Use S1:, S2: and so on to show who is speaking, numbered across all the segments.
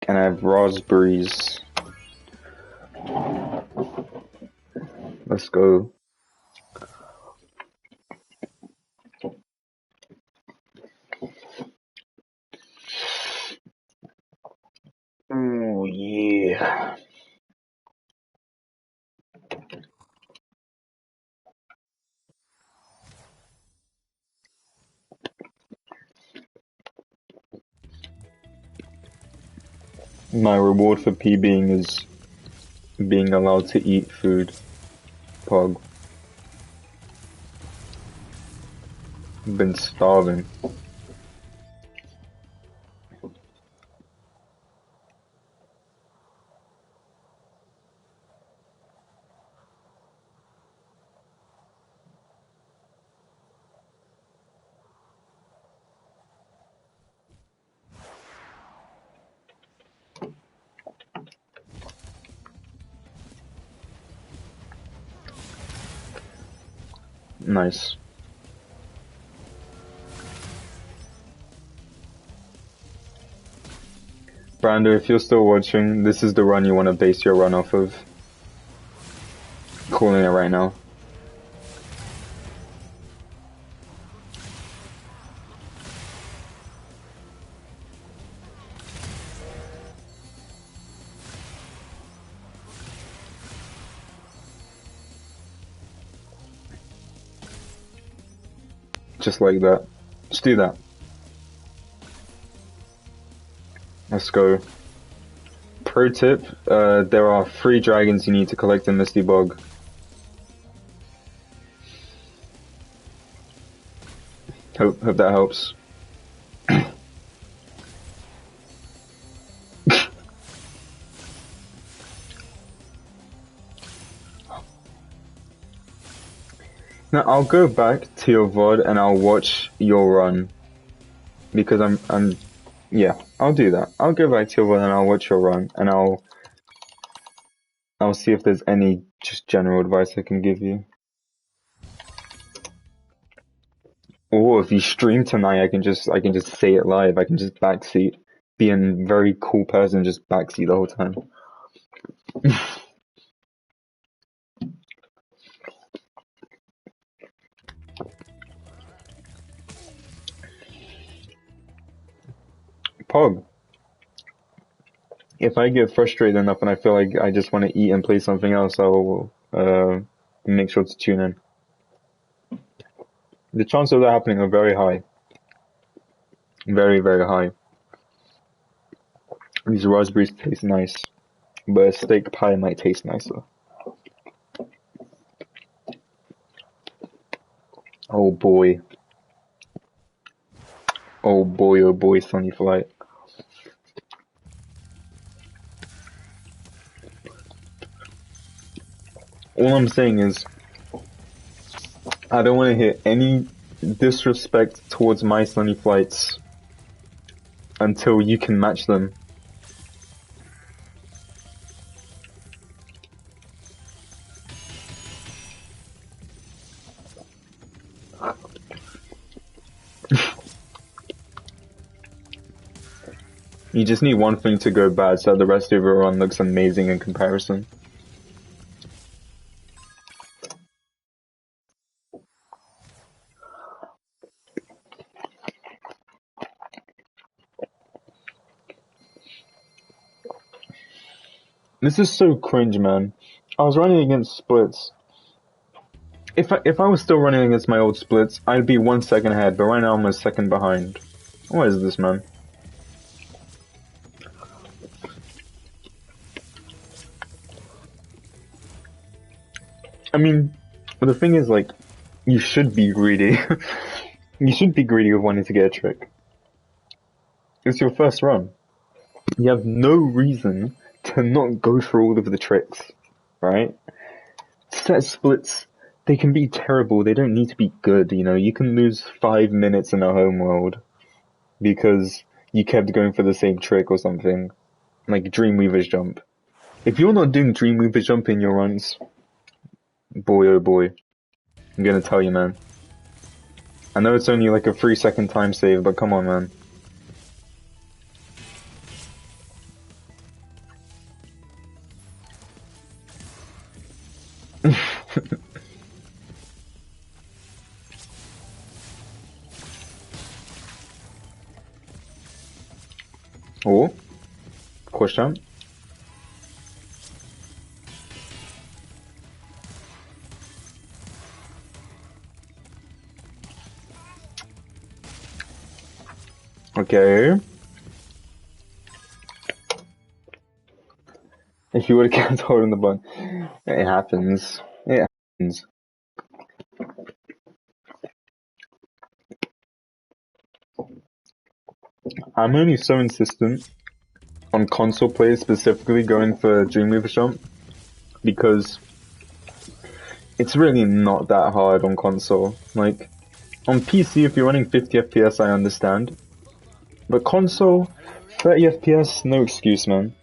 S1: And I have raspberries. Let's go. Oh yeah. My reward for PBing is being allowed to eat food. Pog. Been starving. Nice. Brando, if you're still watching, this is the run you want to base your run off of. Calling it right now. Just like that. Just do that. Let's go. Pro tip, there are 3 dragons you need to collect in Misty Bog. Hope that helps. Now I'll go back to your VOD and I'll watch your run. Because yeah, I'll do that. I'll go back to your VOD and I'll watch your run and I'll see if there's any just general advice I can give you. Or if you stream tonight, I can just say it live. I can just backseat, be a very cool person, just backseat the whole time. Pog. If I get frustrated enough and I feel like I just want to eat and play something else, I'll make sure to tune in. The chances of that happening are very high. Very, very high. These raspberries taste nice, but a steak pie might taste nicer. Oh boy. Oh boy, Sunny Flight. All I'm saying is, I don't want to hear any disrespect towards my Sunny Flights until you can match them. You just need one thing to go bad so the rest of your run looks amazing in comparison. This is so cringe, man. I was running against splits. If I was still running against my old splits, I'd be 1 second ahead, but right now I'm a second behind. What is this, man? I mean, the thing is, like, you should be greedy. You should be greedy of wanting to get a trick. It's your first run. You have no reason to not go through all of the tricks, right? Set splits, they can be terrible, they don't need to be good, you know? You can lose 5 minutes in a home world because you kept going for the same trick or something. Like Dreamweaver's jump. If you're not doing Dreamweaver's jump in your runs, boy oh boy, I'm gonna tell you, man. I know it's only like a 3-second time save, but come on, man. Oh, question. Okay. If you would have kept holding the button, it happens. It happens. I'm only so insistent on console players specifically going for Dreamweaver Jump because it's really not that hard on console. Like, on PC, if you're running 50 FPS, I understand. But console, 30 FPS, no excuse, man.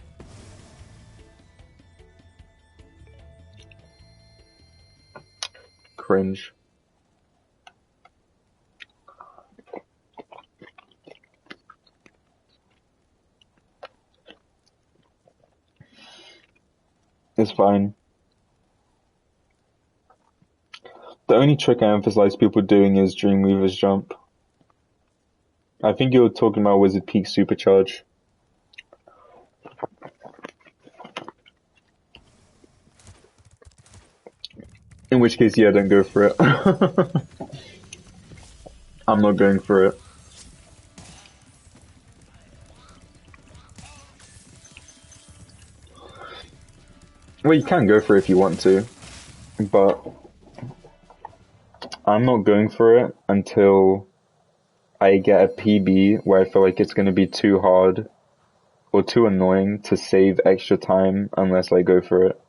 S1: Cringe. It's fine. The only trick I emphasize people doing is Dreamweaver's Jump. I think you were talking about Wizard Peak Supercharge. In which case, yeah, don't go for it. I'm not going for it. Well, you can go for it if you want to, but I'm not going for it until I get a PB where I feel like it's going to be too hard or too annoying to save extra time unless I go for it.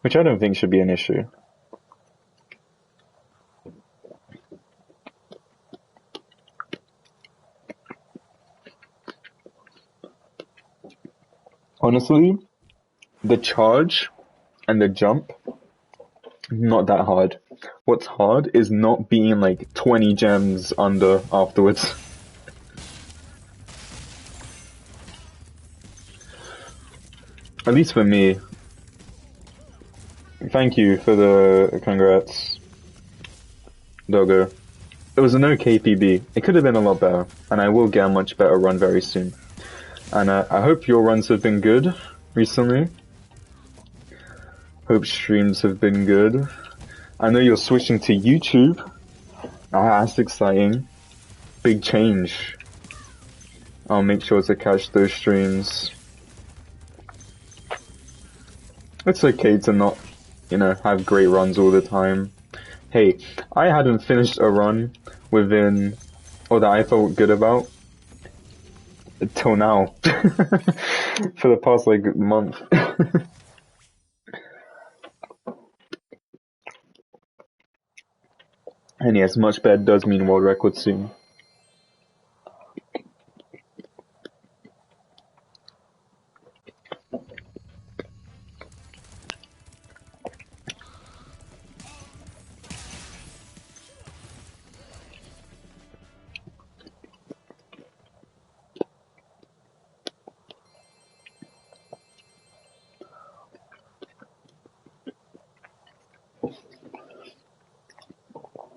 S1: Which I don't think should be an issue. Honestly, the charge and the jump, not that hard. What's hard is not being like 20 gems under afterwards. At least for me. Thank you for the congrats, Doggo. It was an okay PB. It could have been a lot better, and I will get a much better run very soon. And I hope your runs have been good recently. Hope streams have been good. I know you're switching to YouTube. Ah, that's exciting. Big change. I'll make sure to catch those streams. It's okay to not, have great runs all the time. Hey, I hadn't finished a run within, or that I felt good about, till now. For the past, month. And yes, much better does mean world record soon.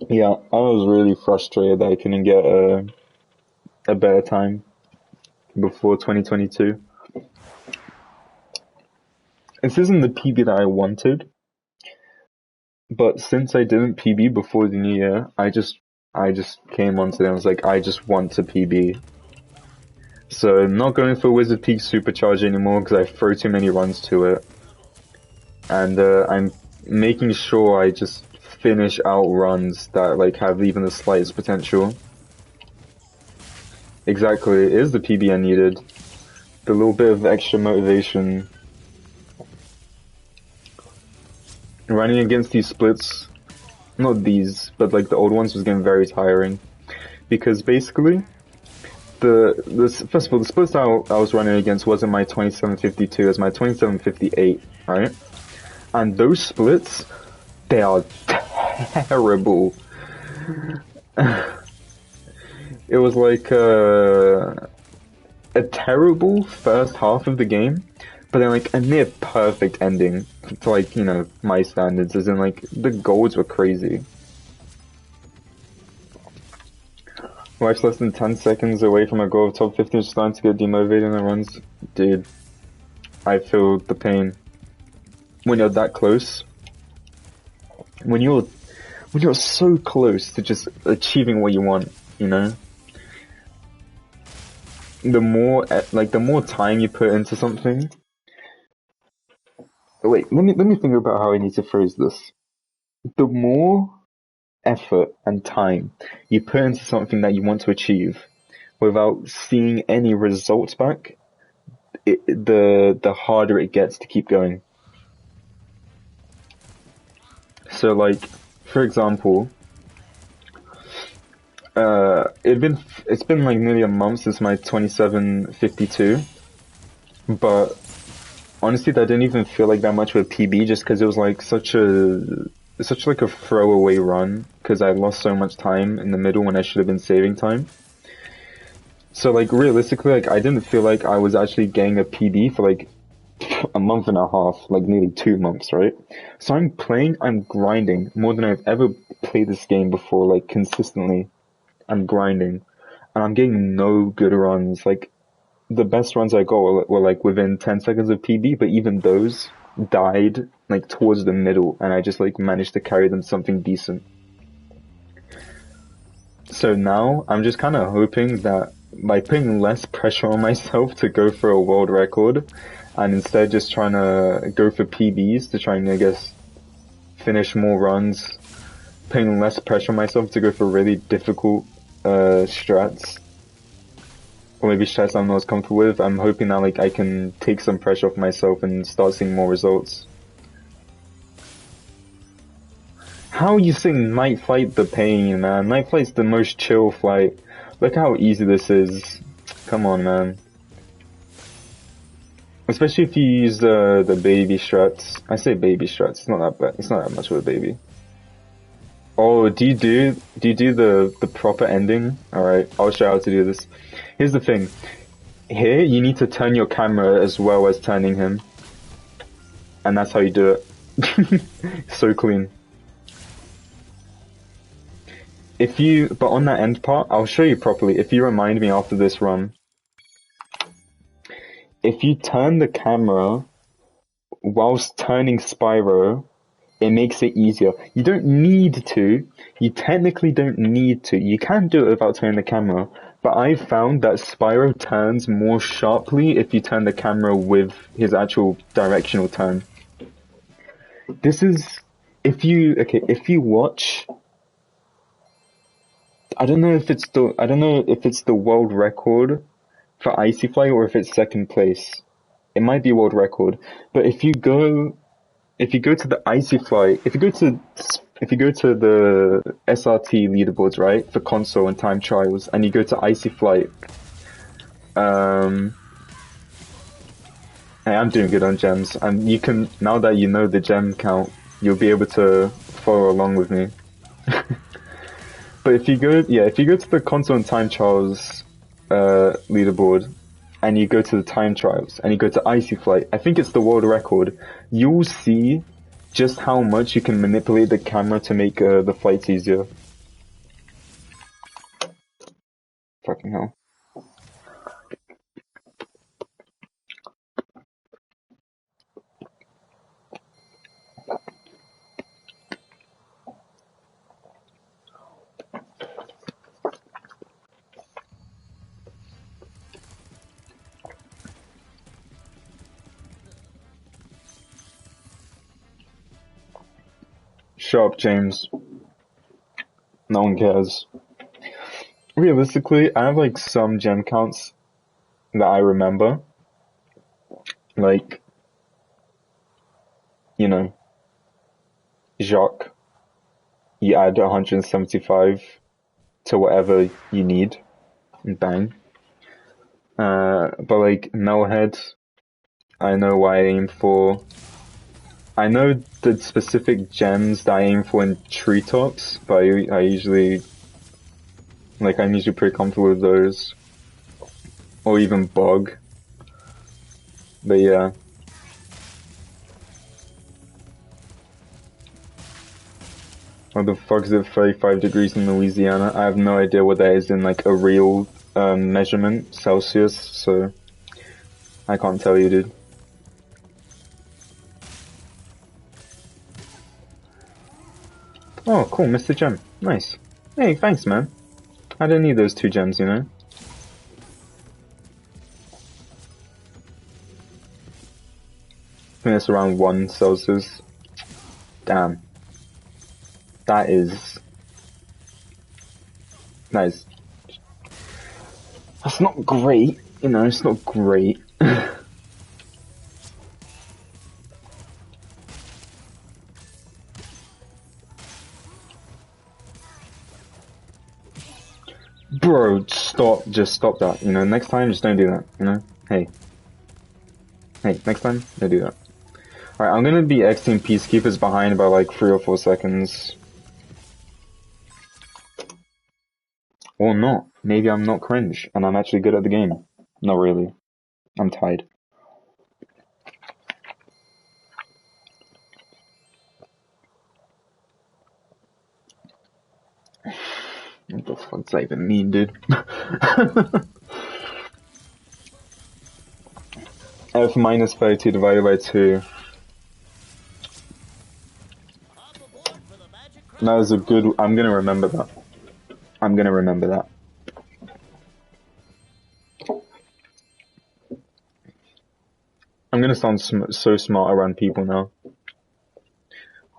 S1: Yeah, I was really frustrated that I couldn't get a better time before 2022. This isn't the PB that I wanted, but since I didn't PB before the new year, I just came onto them and was like, I just want to PB. So I'm not going for Wizard Peak Supercharge anymore because I throw too many runs to it. And I'm making sure I just finish out runs that have even the slightest potential. Exactly, it is the PB I needed. The little bit of extra motivation. Running against these splits, not these, but the old ones was getting very tiring. Because basically, first of all, the splits I was running against wasn't my 2752, it was my 2758, right? And those splits, they are terrible. It was a terrible first half of the game, but then like a near perfect ending to like, you know, my standards, as in like the goals were crazy. Life's less than 10 seconds away from a goal of top 15, starting to get demotivated in the runs. Dude, I feel the pain. When you're that close, when you're so close to just achieving what you want, you know? The more time you put into something. Wait, let me think about how I need to phrase this. The more effort and time you put into something that you want to achieve without seeing any results back, the harder it gets to keep going. So like, for example, it's been like nearly a month since my 2752, but honestly that didn't even feel like that much of a PB, just because it was like such like a throwaway run, because I lost so much time in the middle when I should have been saving time. So like realistically, like I didn't feel like I was actually getting a PB for like a month and a half, like nearly 2 months, right? So I'm grinding more than I've ever played this game before, like consistently. I'm grinding, and I'm getting no good runs. Like the best runs I got were like within 10 seconds of PB, but even those died like towards the middle, and I just like managed to carry them something decent. So now I'm just kind of hoping that by putting less pressure on myself to go for a world record, and instead just trying to go for PBs to try and, I guess, finish more runs, putting less pressure on myself to go for really difficult strats, or maybe strats I'm not as comfortable with. I'm hoping that like I can take some pressure off myself and start seeing more results. How are you saying Night Flight the pain, man? Night Flight's the most chill flight. Look how easy this is. Come on, man. Especially if you use the baby strats. I say baby strats. It's not that bad. It's not that much of a baby. Oh, do you do the proper ending? All right, I'll show you how to do this. Here's the thing. Here, you need to turn your camera as well as turning him, and that's how you do it. So clean. But on that end part, I'll show you properly. If you remind me after this run, if you turn the camera whilst turning Spyro, it makes it easier. You don't need to. You technically don't need to. You can do it without turning the camera, but I've found that Spyro turns more sharply if you turn the camera with his actual directional turn. If you watch, I don't know if it's the world record for Icy Fly or if it's second place. It might be world record, but if you go to the Icy Fly, if you go to the SRT leaderboards, right, for console and time trials, and you go to Icy Flight, hey, I'm doing good on gems, and you can, now that you know the gem count, you'll be able to follow along with me. But if you go to the console and time trials leaderboard, and you go to the time trials, and you go to Icy Flight, I think it's the world record, you'll see just how much you can manipulate the camera to make the flights easier. Fucking hell. Shut up, James. No one cares. Realistically, I have like some gem counts that I remember. Like, you know, Jacques, you add 175 to whatever you need, and bang. But like Melhead, I know what I aim for. I know the specific gems that I aim for in treetops, but I'm usually pretty comfortable with those. Or even bog. But yeah. What the fuck is it 35 degrees in Louisiana? I have no idea what that is in like a real measurement, Celsius, so I can't tell you, dude. Oh, cool, Mr. Gem. Nice. Hey, thanks, man. I didn't need those 2 gems, you know? I think it's around 1 Celsius. Damn. That is... Nice. That's not great, you know, it's not great. Bro, stop, just stop that, you know, next time just don't do that, you know? Hey, next time, don't do that. Alright, I'm gonna be X-Team Peacekeepers behind by like 3 or 4 seconds. Or not. Maybe I'm not cringe, and I'm actually good at the game. Not really. I'm tired. What the fuck does that even mean, dude? F minus 32 divided by 2. That is a good... I'm gonna remember that. I'm gonna remember that. I'm gonna sound so smart around people now.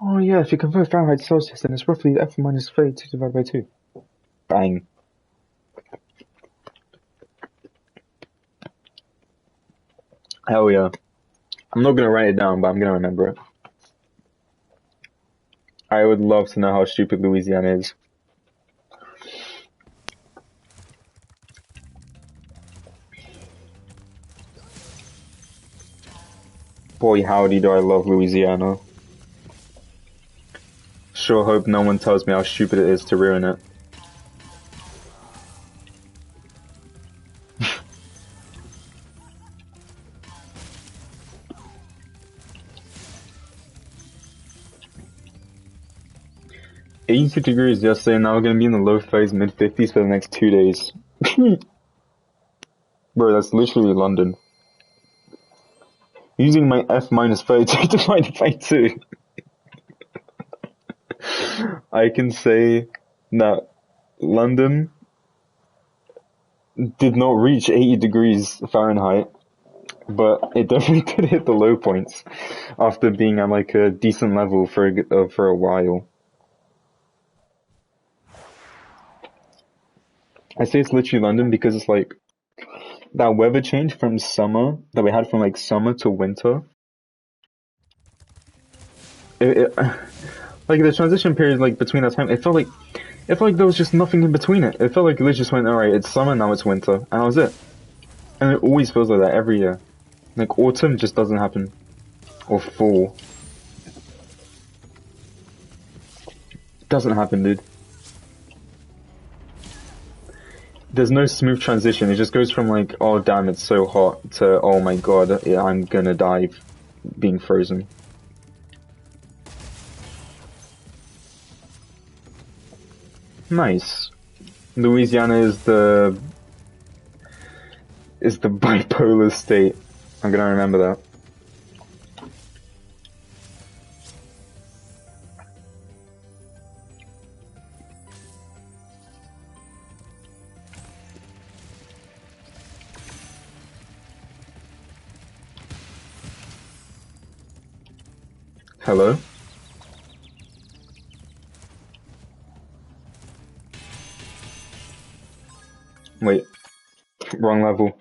S1: Oh yeah, if you convert Fahrenheit to Celsius, then it's roughly F minus 32 divided by 2. Bang. Hell yeah. I'm not gonna write it down, but I'm gonna remember it. I would love to know how stupid Louisiana is. Boy, howdy do I love Louisiana. Sure hope no one tells me how stupid it is to ruin it. $80 degrees yesterday, now we're gonna be in the low 30s, mid 50s for the next 2 days. Bro, that's literally London. Using my F minus 32 divided by 2. I can say that London did not reach 80 degrees Fahrenheit, but it definitely did hit the low points after being at like a decent level for a while. I say it's literally London because it's like that weather change from summer that we had from like summer to winter. Like the transition period, like between that time, it felt like there was just nothing in between it. It felt like it just went, alright, it's summer, now it's winter, and that was it. And it always feels like that every year. Like autumn just doesn't happen. Or fall. It doesn't happen, dude. There's no smooth transition, it just goes from like, oh damn, it's so hot, to, oh my god, I'm gonna die being frozen. Nice. Louisiana is the bipolar state. I'm gonna remember that. Hello? Wait. Wrong level.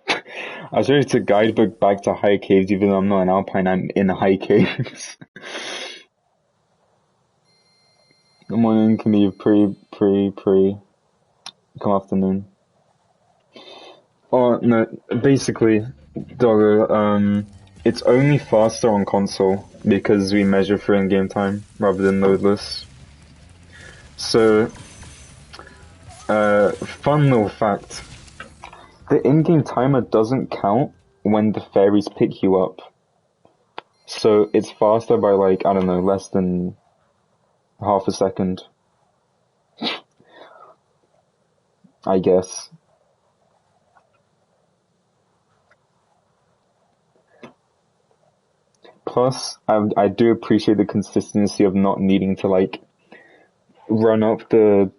S1: I was ready to guidebook back to high caves even though I'm not an alpine, I'm in high caves. Good morning, can be come afternoon. Oh, no, basically, Doggo, it's only faster on console because we measure for in-game time rather than loadless. So, fun little fact. The in-game timer doesn't count when the fairies pick you up. So it's faster by like, I don't know, less than half a second. I guess. Plus, I do appreciate the consistency of not needing to like run up the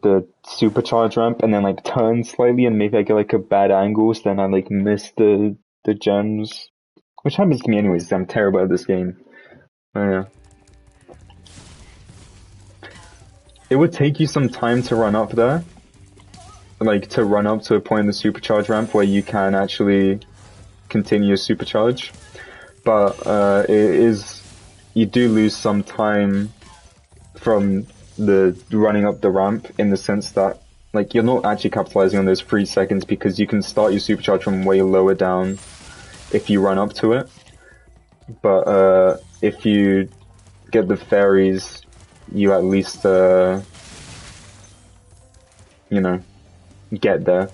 S1: supercharge ramp and then like turn slightly and maybe I get like a bad angle, so then I like miss the gems, which happens to me anyways. I'm terrible at this game. Yeah. It would take you some time to run up there, like to run up to a point in the supercharge ramp where you can actually continue your supercharge, but you do lose some time from the running up the ramp in the sense that like you're not actually capitalizing on those 3 seconds because you can start your supercharge from way lower down if you run up to it, but if you get the fairies, you at least you know, get there.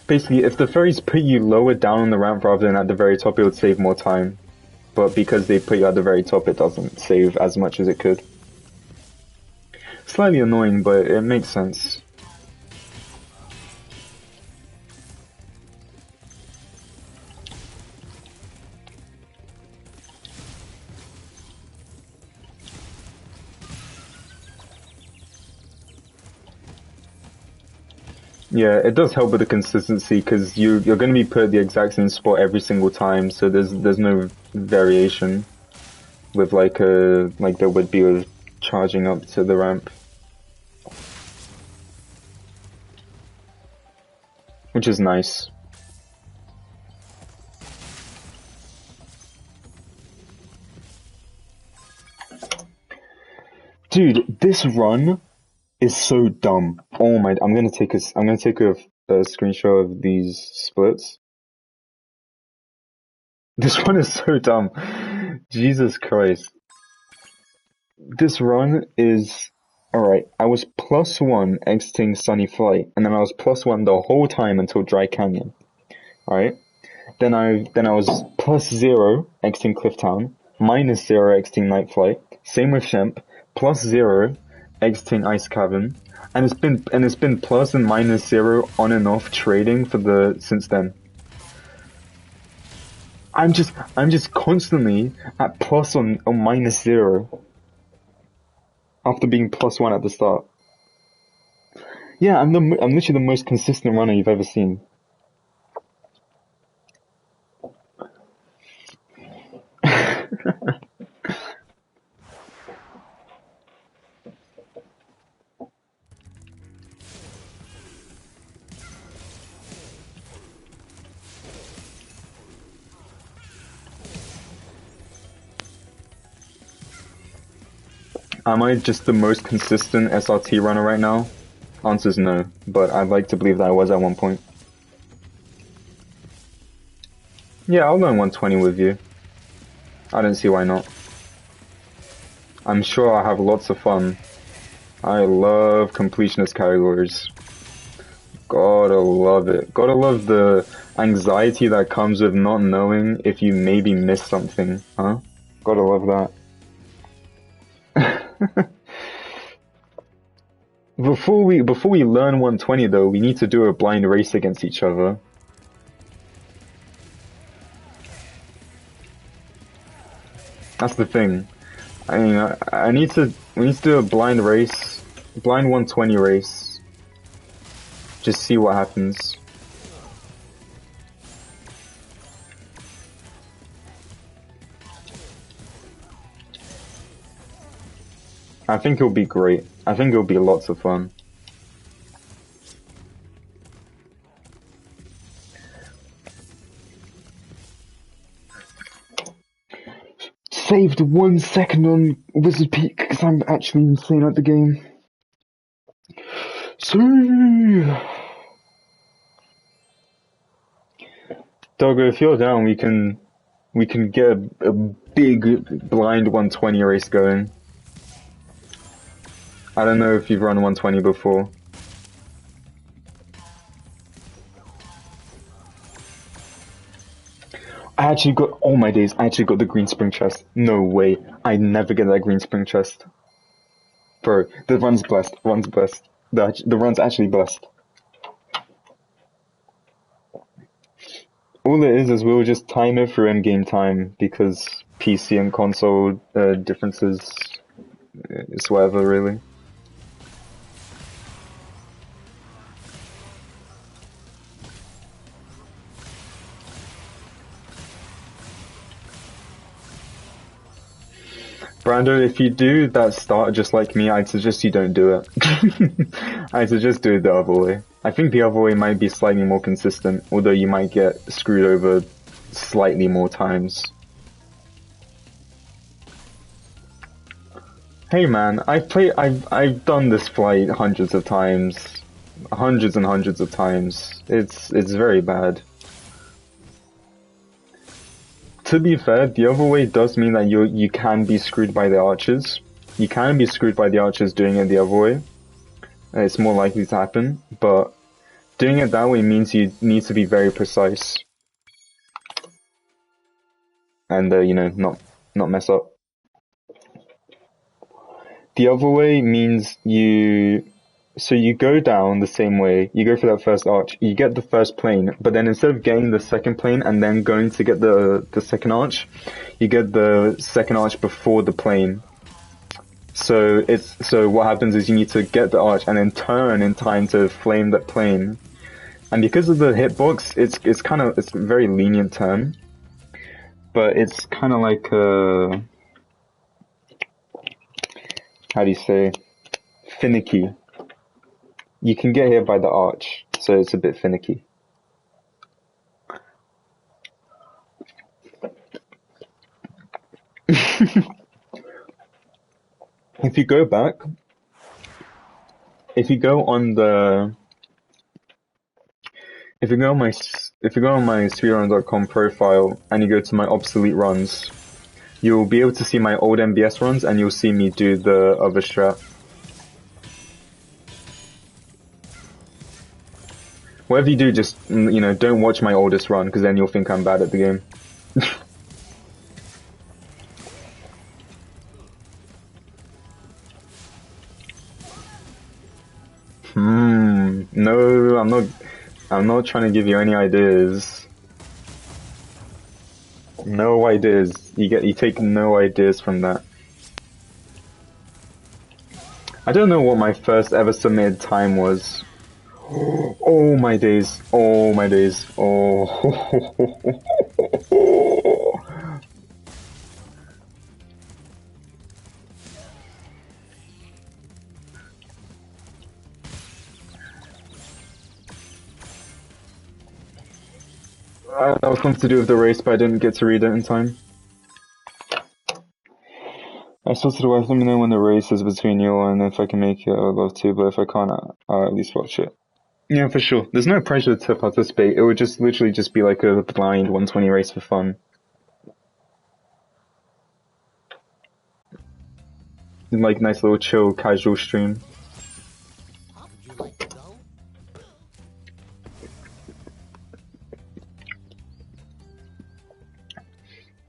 S1: Basically, if the fairies put you lower down on the ramp rather than at the very top, it would save more time. But because they put you at the very top, it doesn't save as much as it could. Slightly annoying, but it makes sense. Yeah, it does help with the consistency because you're going to be put at the exact same spot every single time, so there's no variation with like there would be with charging up to the ramp, which is nice. Dude, this run is so dumb. Oh my! I'm gonna take a screenshot of these splits. This run is so dumb. Jesus Christ. This run is alright. I was +1 exiting Sunny Flight, and then I was +1 the whole time until Dry Canyon. Alright? Then I was +0 exiting Clifftown, -0 exiting Night Flight. Same with Shemp, +0 exiting Ice Cavern, and it's been plus and -0 on and off trading since then. I'm just constantly at plus or -0 after being +1 at the start. Yeah, I'm literally the most consistent runner you've ever seen. Am I just the most consistent SRT runner right now? Answer's no, but I'd like to believe that I was at one point. Yeah, I'll learn 120 with you. I don't see why not. I'm sure I'll have lots of fun. I love completionist categories. Gotta love it. Gotta love the anxiety that comes with not knowing if you maybe missed something, huh? Gotta love that. Before we learn 120 though, we need to do a blind race against each other. That's the thing. I mean, we need to do a blind race, blind 120 race. Just see what happens. I think it'll be great. I think it'll be lots of fun. Saved 1 second on Wizard Peak because I'm actually insane at the game. Doggo, if you're down, we can get a big blind 120 race going. I don't know if you've run 120 before. I actually got, oh my days, I actually got the green spring chest. No way. I never get that green spring chest. Bro, the run's blessed. Run's blessed. The run's actually blessed. All it is we'll just time it through in-game time because PC and console differences. It's whatever, really. Brando, if you do that start just like me, I'd suggest you don't do it. I'd suggest do it the other way. I think the other way might be slightly more consistent, although you might get screwed over slightly more times. Hey man, I've done this flight hundreds of times. Hundreds and hundreds of times. It's very bad. To be fair, the other way does mean that you can be screwed by the archers. You can be screwed by the archers doing it the other way. It's more likely to happen, but doing it that way means you need to be very precise. And, you know, not mess up. The other way means so you go down the same way, you go for that first arch, you get the first plane, but then instead of getting the second plane and then going to get the second arch, you get the second arch before the plane. So what happens is you need to get the arch and then turn in time to flame that plane. And because of the hitbox, it's a very lenient turn. But it's kinda like how do you say, finicky. You can get hit by the arch, so it's a bit finicky. If you go back, if you go on my speedrun.com profile and you go to my obsolete runs, you'll be able to see my old NBS runs and you'll see me do the other strat. Whatever you do, just, you know, don't watch my oldest run, because then you'll think I'm bad at the game. No, I'm not trying to give you any ideas. No ideas. You take no ideas from that. I don't know what my first ever submitted time was. Oh my days. Oh my days. Oh. That was something to do with the race, but I didn't get to read it in time. I supposed to wife, let me know when the race is between you, and if I can make it, I would love to, but if I can't, I'll at least watch it. Yeah, for sure. There's no pressure to participate. It would just literally just be like a blind 120 race for fun. Like nice little chill, casual stream.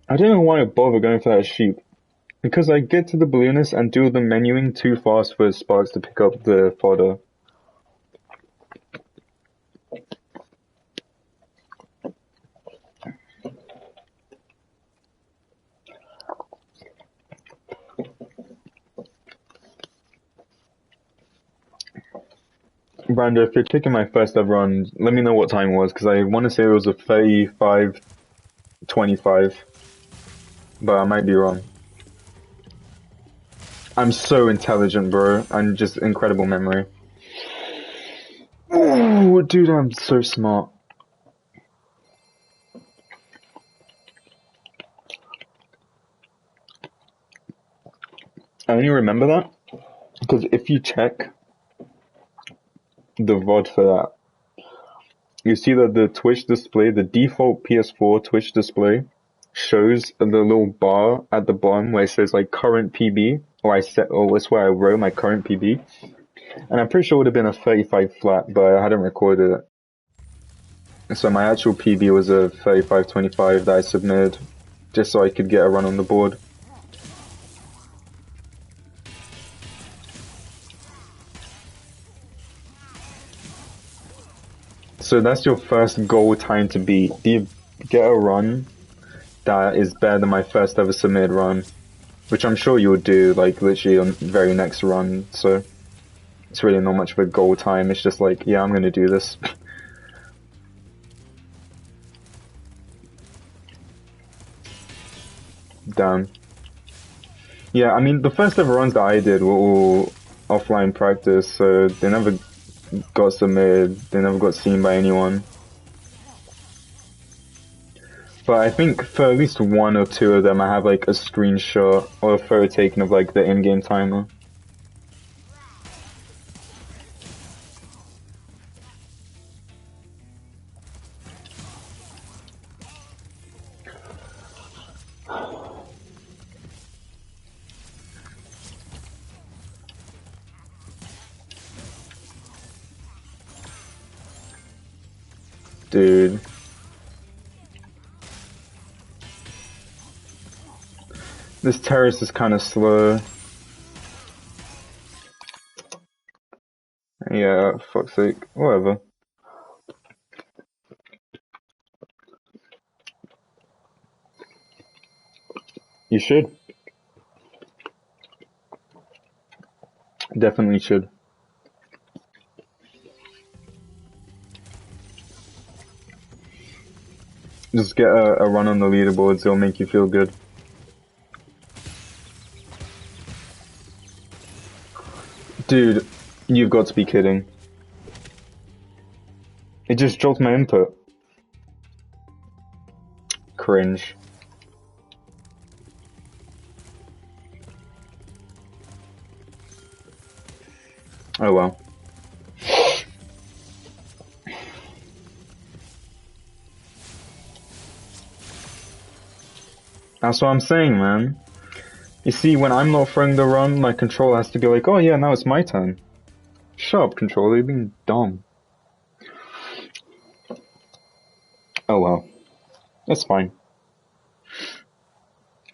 S1: I don't know why I bother going for that sheep. Because I get to the balloonist and do the menuing too fast for Sparks to pick up the fodder. Brando, if you're taking my first ever run, let me know what time it was, because I want to say it was a 35:25, but I might be wrong. I'm so intelligent, bro, and just incredible memory. Oh, dude, I'm so smart. I only remember that because if you check the VOD for that, you see that the Twitch display, the default PS4 Twitch display, shows the little bar at the bottom where it says like current PB, or that's where I wrote my current PB, and I'm pretty sure it would have been a 35 flat, but I hadn't recorded it. So my actual PB was a 35:25 that I submitted, just so I could get a run on the board. So that's your first goal time to beat. Do you get a run that is better than my first ever submitted run? Which I'm sure you'll do, like, literally on the very next run, so it's really not much of a goal time, it's just like, yeah, I'm gonna do this. Damn. Yeah, I mean, the first ever runs that I did were all offline practice, so they never got submitted, they never got seen by anyone. But I think for at least one or two of them, I have like a screenshot or a photo taken of like the in-game timer. Dude. This terrace is kind of slow. Yeah, fuck's sake. Whatever. You should. Definitely should. Just get a run on the leaderboards, it'll make you feel good. Dude, you've got to be kidding. It just dropped my input. Cringe. Oh well. That's what I'm saying, man. You see, when I'm not throwing the run, my controller has to be like, oh yeah, now it's my turn. Shut up, controller, you're being dumb. Oh well. It's fine.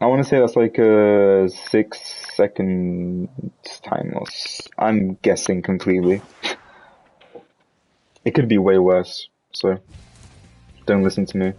S1: I want to say that's like a 6 second time loss. I'm guessing completely. It could be way worse, so don't listen to me.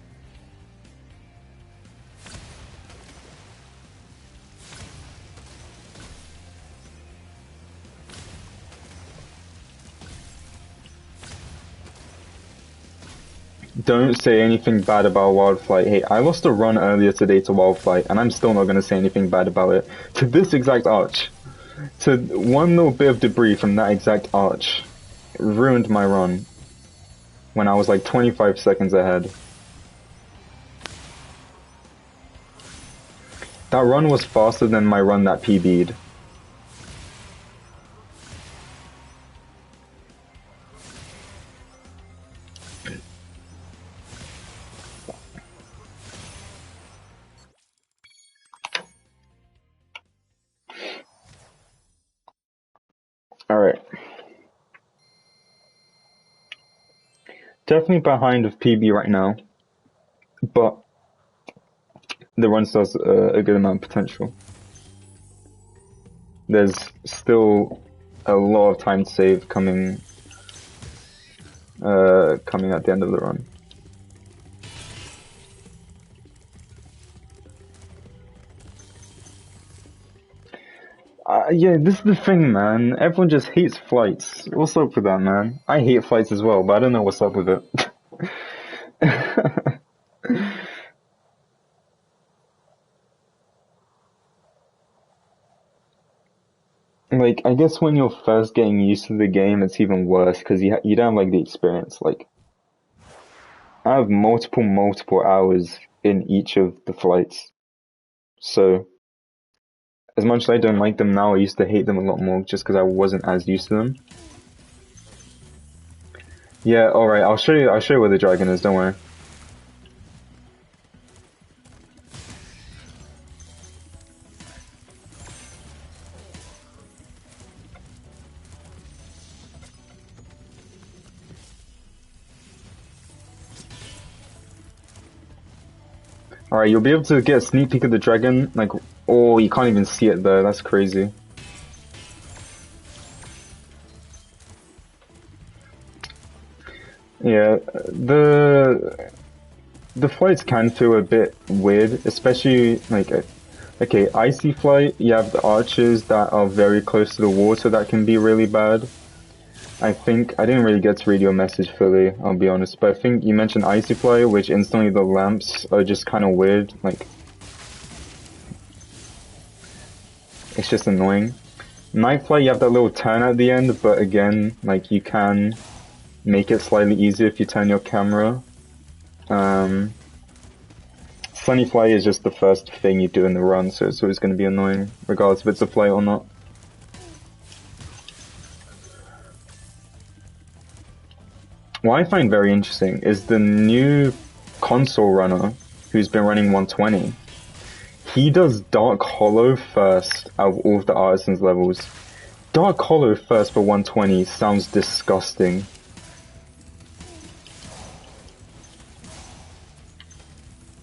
S1: Don't say anything bad about Wildflight. Hey, I lost a run earlier today to Wildflight, and I'm still not gonna say anything bad about it. To this exact arch. To one little bit of debris from that exact arch. It ruined my run. When I was like 25 seconds ahead. That run was faster than my run that PB'd. Alright. Definitely behind of PB right now. But the run still has a good amount of potential. There's still a lot of time to save coming at the end of the run. Yeah, this is the thing, man. Everyone just hates flights. What's up with that, man? I hate flights as well, but I don't know what's up with it. Like, I guess when you're first getting used to the game, it's even worse because you don't have like the experience. Like, I have multiple hours in each of the flights. So, as much as I don't like them now, I used to hate them a lot more just because I wasn't as used to them. Yeah, alright, I'll show you where the dragon is, don't worry. Alright, you'll be able to get a sneak peek of the dragon, like, oh, you can't even see it there, that's crazy. Yeah, the flights can feel a bit weird, especially like okay, icy flight. You have the arches that are very close to the water that can be really bad. I think I didn't really get to read your message fully, I'll be honest, but I think you mentioned icy flight, which instantly the lamps are just kind of weird. Like it's just annoying. Night flight, you have that little turn at the end, but again, like you can make it slightly easier if you turn your camera. Sunny flight is just the first thing you do in the run, so it's always going to be annoying, regardless if it's a flight or not. What I find very interesting is the new console runner, who's been running 120. He does Dark Hollow first out of all of the Artisans levels. Dark Hollow first for 120 sounds disgusting.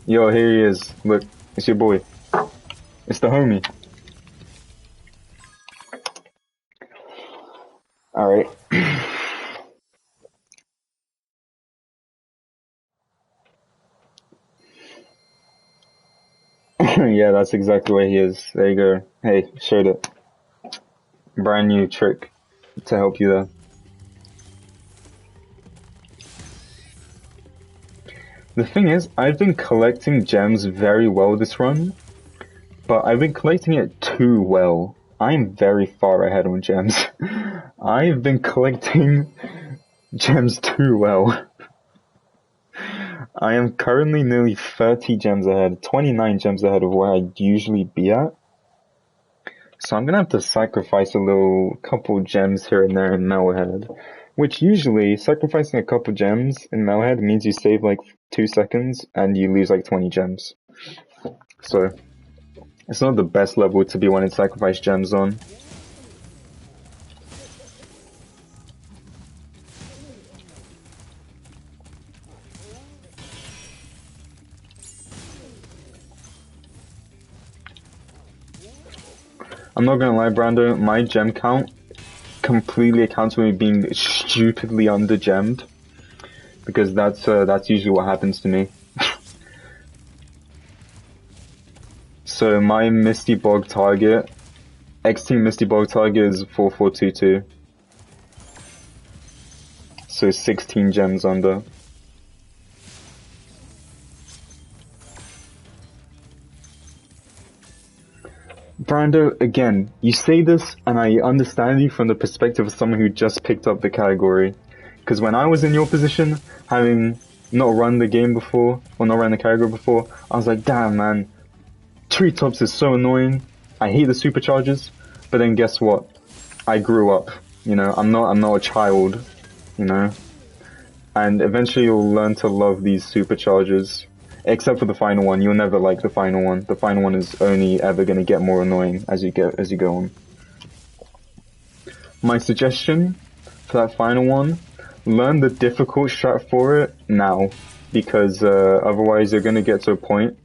S1: Yo, here he is. Look, it's your boy. It's the homie. Alright. Yeah, that's exactly where he is. There you go. Hey, showed it. Brand new trick to help you there. The thing is, I've been collecting gems very well this run, but I've been collecting it too well. I'm very far ahead on gems. I've been collecting gems too well. I am currently nearly 30 gems ahead, 29 gems ahead of where I'd usually be at. So I'm gonna have to sacrifice a couple gems here and there in Metalhead. Which usually, sacrificing a couple gems in Metalhead means you save like 2 seconds and you lose like 20 gems. So, it's not the best level to be wanting to sacrifice gems on. I'm not gonna lie, Brando, my gem count completely accounts for me being stupidly under-gemmed. Because that's usually what happens to me. So my Misty Bog target, X-Team Misty Bog target is 4422. So 16 gems under. Brando, again, you say this and I understand you from the perspective of someone who just picked up the category. Because when I was in your position, having not run the game before, or not run the category before, I was like, damn man, Treetops is so annoying. I hate the supercharges. But then guess what? I grew up. You know, I'm not a child. You know, and eventually you'll learn to love these supercharges. Except for the final one, you'll never like the final one. The final one is only ever going to get more annoying as you go on. My suggestion for that final one: learn the difficult strat for it now, because otherwise you're going to get to a point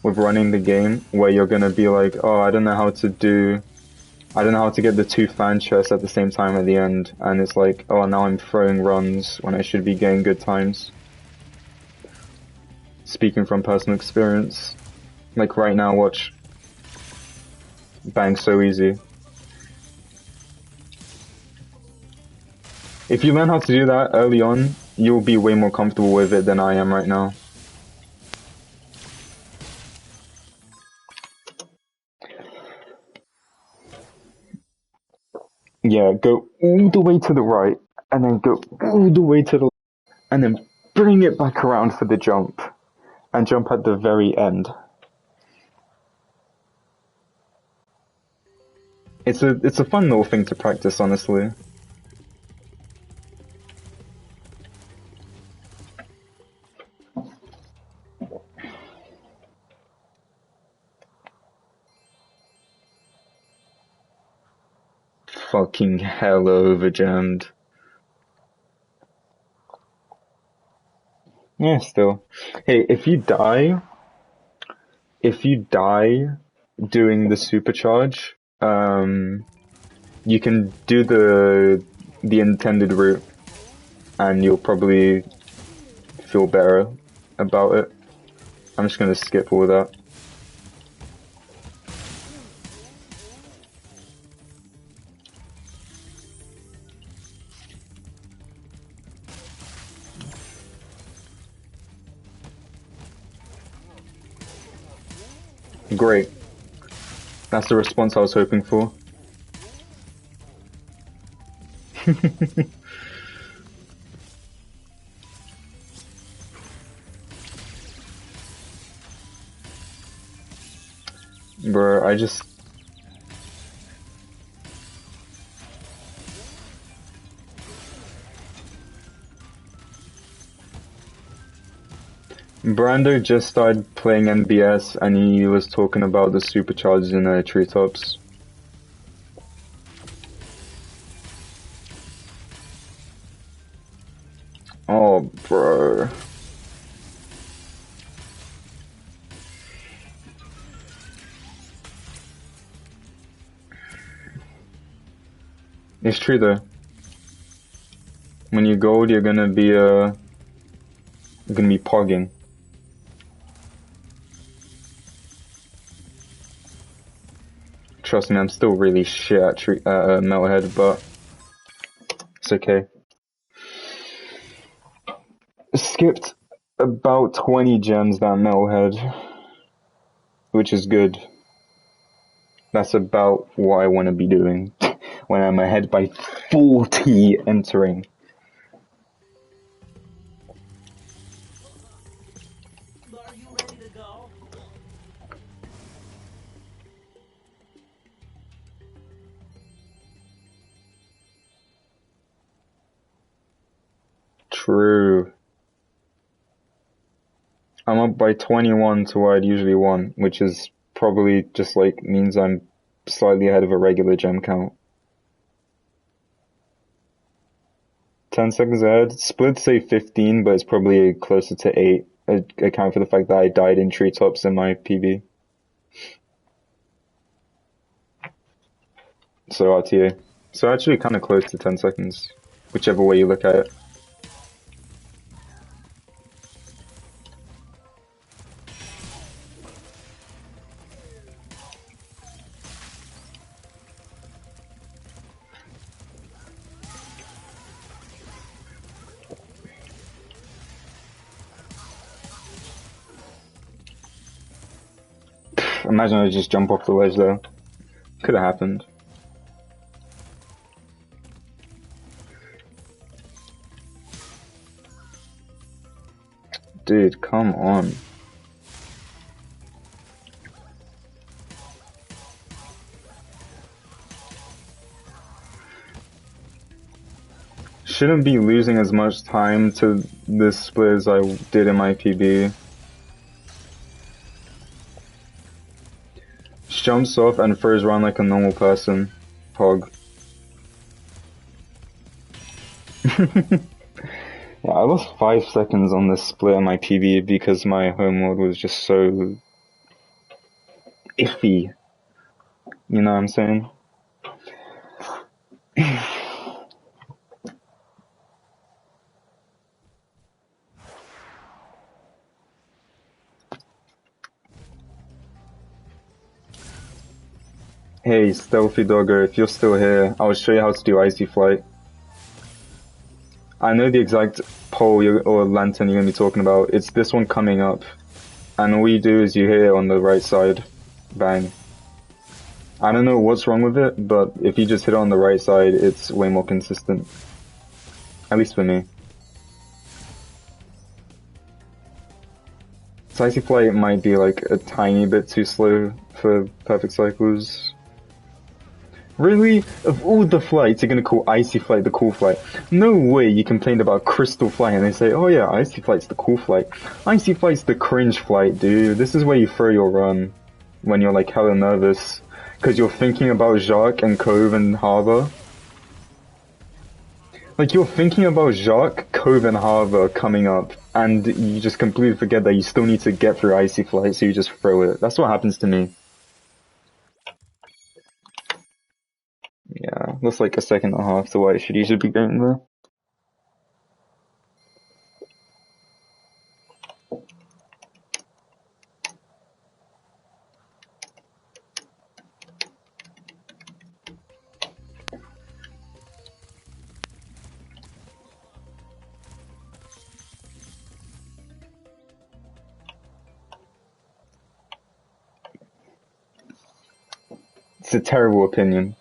S1: with running the game where you're going to be like, oh, I don't know how to get the 2 fan chests at the same time at the end, and it's like, oh, now I'm throwing runs when I should be getting good times. Speaking from personal experience. Like right now, watch. Bang, so easy. If you learn how to do that early on, you'll be way more comfortable with it than I am right now. Yeah, go all the way to the right, and then go all the way to the left, and then bring it back around for the jump, and jump at the very end. It's a fun little thing to practice, honestly. Fucking hell overjammed. Yeah, still. Hey, if you die doing the supercharge, you can do the intended route, and you'll probably feel better about it. I'm just gonna skip all that. Great. That's the response I was hoping for. Bruh, I just... Brando just started playing NBS and he was talking about the superchargers in the treetops. Oh, bro. It's true though. When you gold, you're gonna be pogging. Trust me, I'm still really shit at Metalhead, but it's okay. Skipped about 20 gems that Metalhead, which is good. That's about what I want to be doing when I'm ahead by 40 entering.
S2: Are you ready to go?
S1: True. I'm up by 21 to where I'd usually want, which is probably just like means I'm slightly ahead of a regular gem count. 10 seconds ahead. Splits say 15, but it's probably closer to 8. I account for the fact that I died in treetops in my PB. So RTA. So actually kind of close to 10 seconds, whichever way you look at it. Imagine I just jump off the ledge there. Could have happened. Dude, come on. Shouldn't be losing as much time to this split as I did in my PB. Just jumps off and throws around like a normal person. Pog. Yeah, I lost 5 seconds on this split in my PB because my home world was just so iffy. You know what I'm saying? Hey, Stealthy Doggo, if you're still here, I'll show you how to do Icy Flight. I know the exact pole or lantern you're going to be talking about. It's this one coming up. And all you do is you hit it on the right side. Bang. I don't know what's wrong with it, but if you just hit it on the right side, it's way more consistent. At least for me. So Icy Flight might be like a tiny bit too slow for perfect cycles. Really? Of all the flights, you're gonna call Icy Flight the cool flight? No way you complained about Crystal Flight and they say, oh yeah, Icy Flight's the cool flight. Icy Flight's the cringe flight, dude. This is where you throw your run. When you're like hella nervous. Cause you're thinking about Jacques and Cove and Harbor. Like you're thinking about Jacques, Cove and Harbor coming up. And you just completely forget that you still need to get through Icy Flight, so you just throw it. That's what happens to me. Yeah, that's like a second and a half to what I should usually be going there. It's a terrible opinion.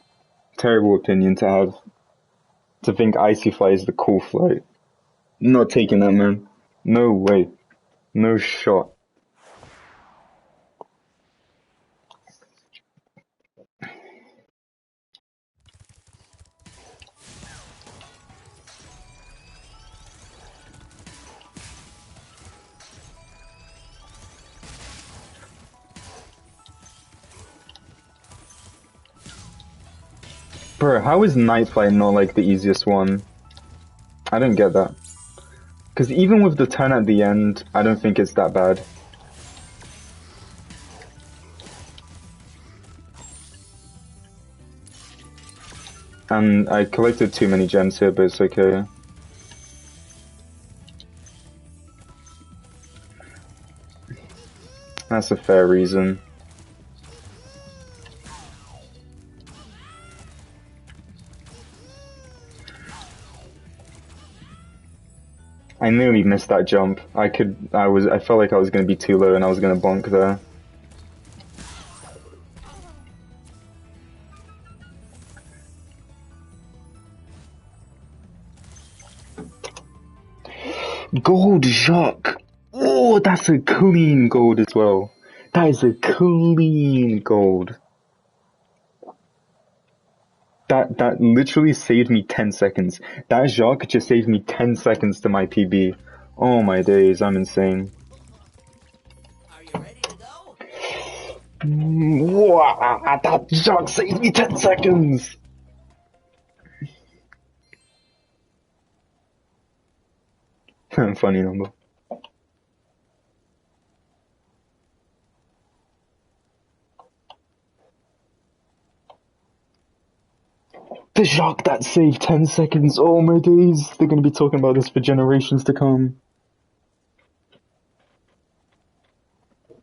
S1: Terrible opinion to have. To think Icy Fly is the cool flight. Not taking that, man. No way. No shot. Bro, how is Night Flight not like the easiest one? I don't get that. Because even with the turn at the end, I don't think it's that bad. And I collected too many gems here, but it's okay. That's a fair reason. I nearly missed that jump. I felt like I was gonna be too low and I was gonna bonk there. Gold Jacques! Oh, that's a clean gold as well. That is a clean gold. That literally saved me 10 seconds. That Jacques just saved me 10 seconds to my PB. Oh my days, I'm insane.
S2: Are you ready to go?
S1: Wow, that Jacques saved me 10 seconds! Funny number. The Jacques that saved 10 seconds. Oh my days. They're gonna be talking about this for generations to come.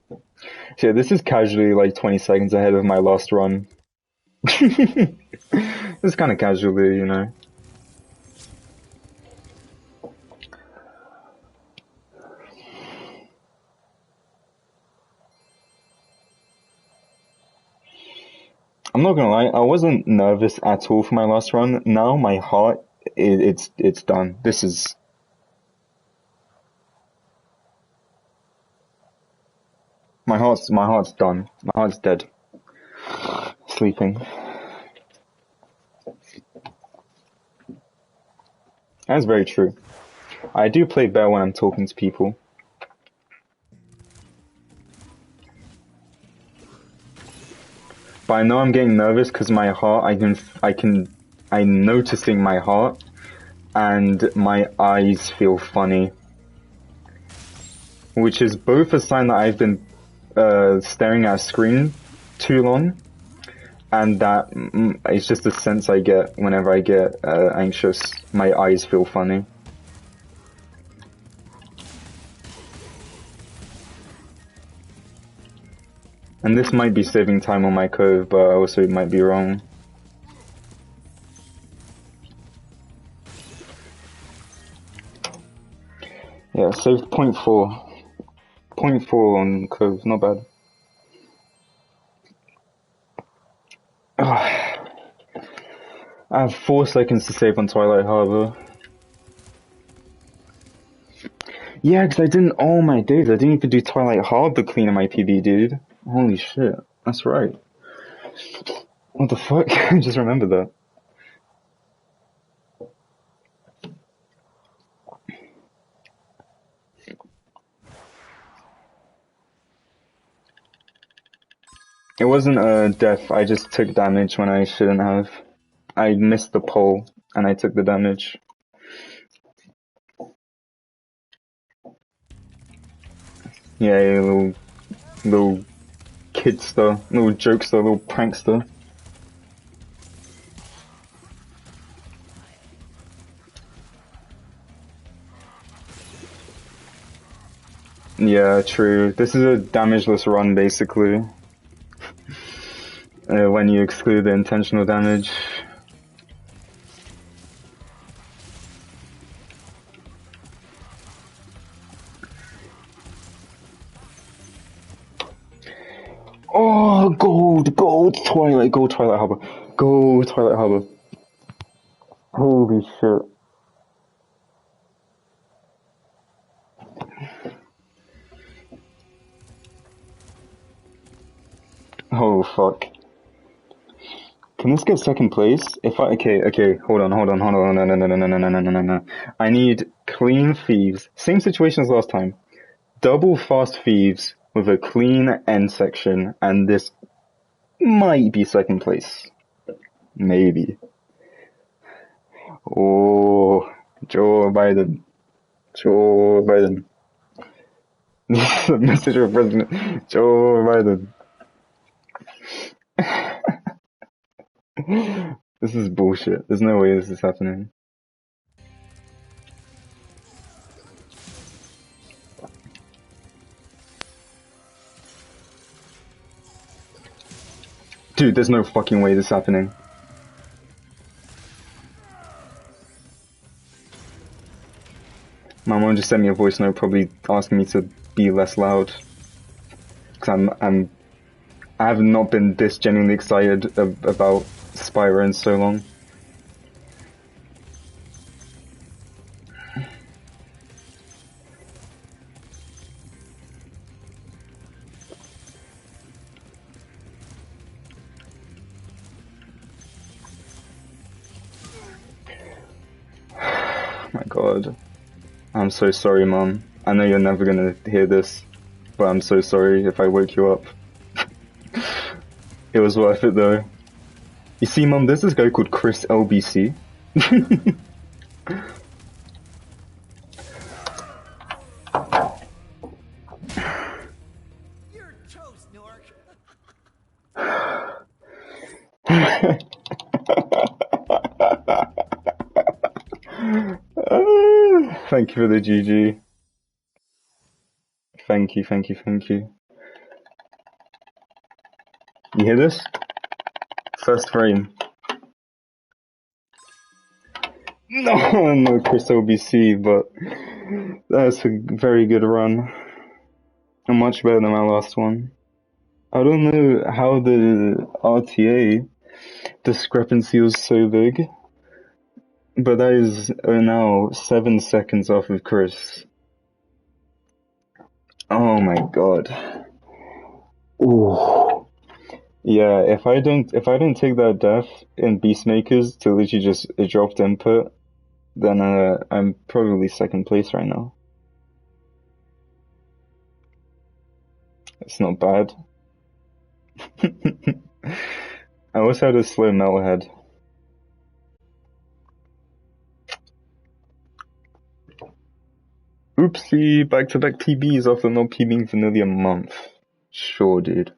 S1: So yeah, this is casually like 20 seconds ahead of my last run. It's kind of casually, you know. I'm not gonna lie, I wasn't nervous at all for my last run. Now my heart, it's done. This is... My heart's done. My heart's dead. Sleeping. That's very true. I do play better when I'm talking to people. But I know I'm getting nervous because my heart, I'm noticing my heart and my eyes feel funny. Which is both a sign that I've been staring at a screen too long, and that it's just a sense I get whenever I get anxious. My eyes feel funny. And this might be saving time on my cove, but also it might be wrong. Yeah, saved 0.4. 0.4 on cove, not bad. I have 4 seconds to save on Twilight Harbor. Yeah, because I didn't, oh my days, I didn't even do Twilight Harbor clean in my PB, dude. Holy shit, that's right. What the fuck? I just remembered that. It wasn't a death, I just took damage when I shouldn't have. I missed the pole, and I took the damage. Yeah, little kidster, little jokester, little prankster. Yeah, true. This is a damageless run, basically. When you exclude the intentional damage. Oh, gold, Twilight Harbor. Gold, Twilight Harbor. Holy shit. Oh, fuck. Can this get second place? Okay, hold on, no. I need clean thieves. Same situation as last time. Double fast thieves with a clean end section, and this might be second place. Maybe. Oh, Joe Biden. Joe Biden. Message of President Joe Biden. This is bullshit. There's no way this is happening. Dude, there's no fucking way this is happening. My mom just sent me a voice note probably asking me to be less loud. Cause I have not been this genuinely excited about Spyro in so long. My god. I'm so sorry, Mom. I know you're never gonna hear this, but I'm so sorry if I woke you up. It was worth it though. You see, Mom, there's this guy called Chris LBC.
S2: You're toast, Nork.
S1: Thank you for the GG. Thank you. You hear this? First frame. No Chris LBC, but that's a very good run. Much better than my last one. I don't know how the RTA discrepancy was so big, but that is now 7 seconds off of Chris. Oh my god. Ooh. Yeah, if I don't take that death in Beastmakers to literally just a dropped input, then I'm probably second place right now. It's not bad. I also had a slow metalhead. Oopsie, back-to-back PBs after not PBing for nearly a month. Sure, dude.